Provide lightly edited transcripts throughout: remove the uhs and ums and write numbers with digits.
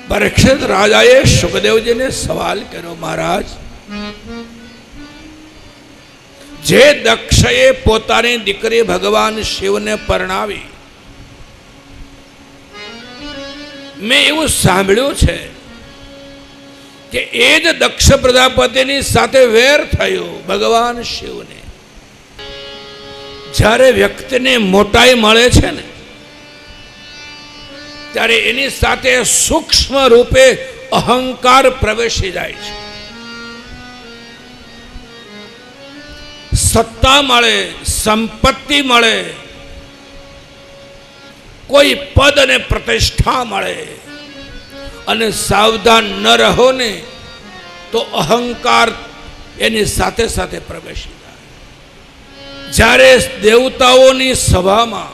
પરીક્ષિત રાજાએ સુખદેવજીને સવાલ કર્યો, મહારાજ, જે દક્ષએ પોતાની દીકરી ભગવાન શિવને પરણાવી, મેં એવું સાંભળ્યું છે કે એ જ દક્ષ પ્રજાપતિની સાથે વેર થયો ભગવાન શિવને. જ્યારે વ્યક્તિને મોટાઈ મળે છે ને, ત્યારે એની સાથે સૂક્ષ્મ રૂપે અહંકાર પ્રવેશી જાય છે. સત્તા મળે, સંપત્તિ મળે, કોઈ પદ અને પ્રતિષ્ઠા મળે અને સાવધાન ન રહો ને તો અહંકાર એની સાથે સાથે પ્રવેશી જાય. જ્યારે દેવતાઓની સભામાં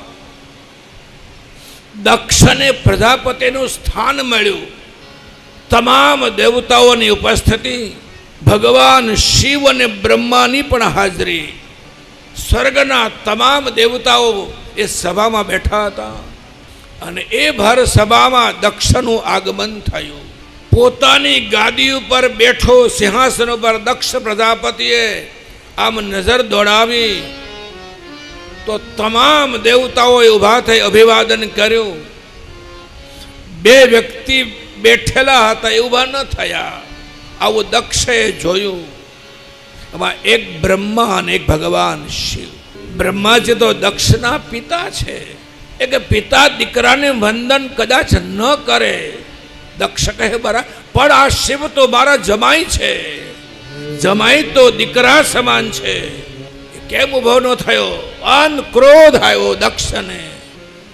દક્ષને પ્રજાપતિનું સ્થાન મળ્યું, તમામ દેવતાઓની ઉપસ્થિતિ, ભગવાન શિવ અને બ્રહ્માની પણ હાજરી, સ્વર્ગના તમામ દેવતાઓ એ સભામાં બેઠા હતા અને એ ભર સભામાં દક્ષનું આગમન થયું. પોતાની ગાદી ઉપર બેઠો સિંહાસન ઉપર દક્ષ પ્રજાપતિએ આમ નજર દોડાવી તો તમામ દેવતાઓએ ઊભા થઈ અભિવાદન કર્યું. બે વ્યક્તિ બેઠેલા હતા એ ઊભા ન થયા. આવું દક્ષે જોયું. એમાં એક બ્રહ્મા અને એક ભગવાન શિવ. બ્રહ્માજી તો દક્ષના પિતા છે. એ કે પિતા દીકરાને વંદન કદાચ ન કરે. દક્ષ કહે બરા, પણ આ શિવ તો મારા જમાઈ છે, જમાઈ તો દીકરા સમાન છે. કેમ ઉભો ન થયો? અન ક્રોધ આવ્યો દક્ષને.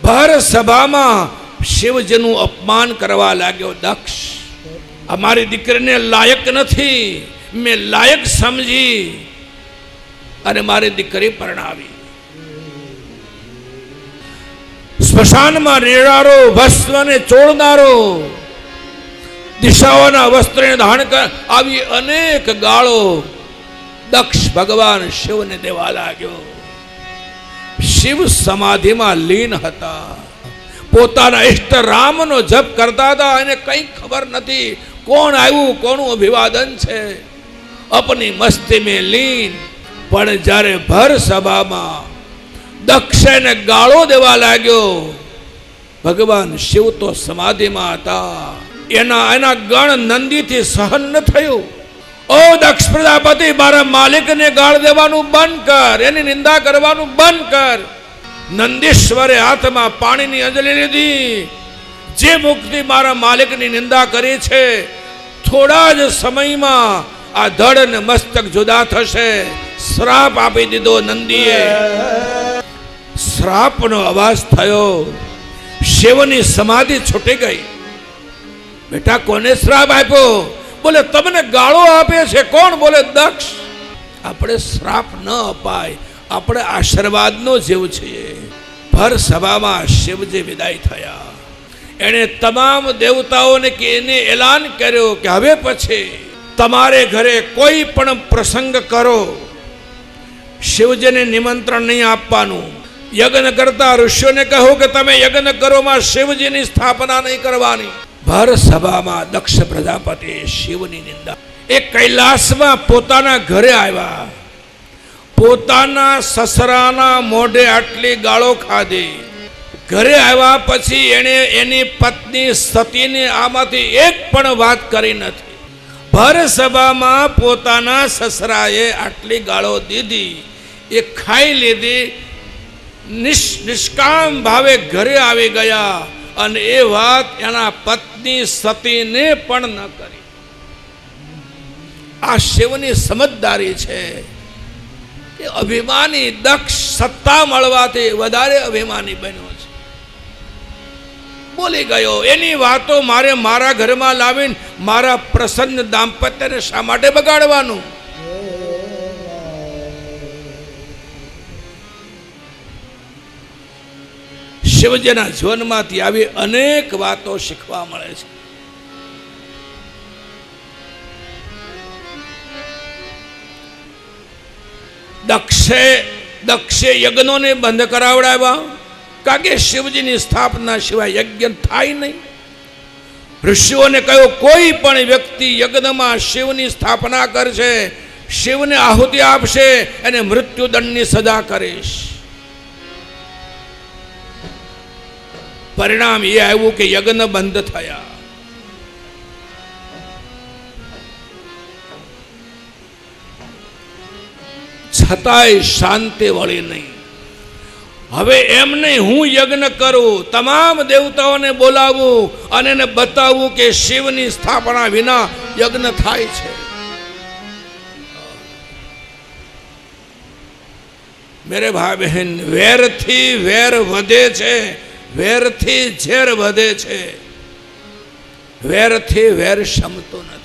ભર સભામાં શિવજીનું અપમાન કરવા લાગ્યો. દક્ષ, અમારી દીકરીને લાયક નથી, મેં લાયક સમજી અને મારી દીકરી પરણાવી. સ્મશાનમાં રેડારો, ભસ્મને ચોળનારો, દિશાઓના વસ્ત્રને ધારણ કર, આવી અનેક ગાળો દક્ષ ભગવાન શિવને દેવા લાગ્યો. શિવ સમાધિમાં લીન હતા. પોતાના ઇષ્ટ રામનો જપ કરતા હતા. એને કંઈ ખબર નથી કોણ આવ્યું, કોનું અભિવાદન છે. અપની મસ્તી મેં લીન. પણ જ્યારે ભર સભામાં દક્ષને ગાળો દેવા લાગ્યો, ભગવાન શિવ તો સમાધિમાં હતા. એના ગણ નંદીથી સહન ન થયું. ઓ દક્ષ પ્રજાપતિ, મારા માલિકને ગાળ દેવાનું બંધ કર, એની નિંદા કરવાનું બંધ કર. નંદીશ્વરે હાથમાં પાણીની અંજલિ લીધી. જે મુક્તિ મારા માલિકની નિંદા કરી છે, થોડા જ સમયમાં આ ધડ અને મસ્તક જુદા થશે. શ્રાપ આપી દીધો નંદીએ. શ્રાપનો અવાજ થયો. શિવની સમાધિ છૂટી ગઈ. બેટા, કોને શ્રાપ આપ્યો? બોલે તમને ગાળો આપે છે. કોણ? બોલે દક્ષ. આપણે શ્રાપ ન અપાય, આપણે આશીર્વાદનો જીવ છીએ. ભર સભામાં શિવજી વિદાય થયા. એણે તમામ દેવતાઓને એને એલાન કર્યો કે હવે પછી તમારે ઘરે કોઈ પણ પ્રસંગ કરો, શિવજીને નિમંત્રણ નહીં આપવાનું. યજ્ઞ કરતા ઋષિઓને કહો કે તમે યજ્ઞ કરોમાં શિવજીની સ્થાપના નહીં કરવાની. ભર સભામાં દક્ષ પ્રજાપતિ શિવની નિંદા. એ કૈલાસમાં પોતાના ઘરે આવ્યા. પોતાના સસરાના મોઢે આટલી ગાળો ખાધી. ઘરે આવ્યા પછી એણે એની પત્ની સતીને આમાંથી એક પણ વાત કરી નથી. ભર સભામાં પોતાના સસરાએ આટલી ગાળો દીધી. એ ખાઈ લીધી. નિષ્કામ ભાવે ઘરે આવી ગયા અને એ વાત એના પત્ની સતીને પણ ન કરી. આ શિવની સમજદારી છે કે અભિમાની દક્ષ સત્તા મળવાથી વધારે અભિમાની બન્યો છે. બોલી ગયો. એની વાતો મારે મારા ઘરમાં લાવીને મારા પ્રસન્ન દાંપત્યને શા માટે બગાડવાનું? શિવજીના જીવનમાંથી આવી અનેક વાતો શીખવા મળે છે. દક્ષે યજ્ઞોને બંધ કરાવડાવ્યા, કારણ કે શિવજીની સ્થાપના સિવાય યજ્ઞ થાય નહીં. ઋષિઓને કહ્યું, કોઈ પણ વ્યક્તિ યજ્ઞમાં શિવની સ્થાપના કરશે, શિવને આહુતિ આપશે, એને મૃત્યુદંડની સજા કરીશ. પરિણામ એ આવ્યું કે યજ્ઞ બંધ થયા. છતાંય શાંતિ વળી નહીં. હવે એમ નહીં, હું યજ્ઞ કરું, તમામ દેવતાઓને બોલાવું અને એને બતાવું કે શિવની સ્થાપના વિના યજ્ઞ થાય છે. મેરે ભાઈ બહેન, વેરથી વેર વધે છે, વેરથી ઝેર વધે છે, વેરથી વેર શમતો નથી.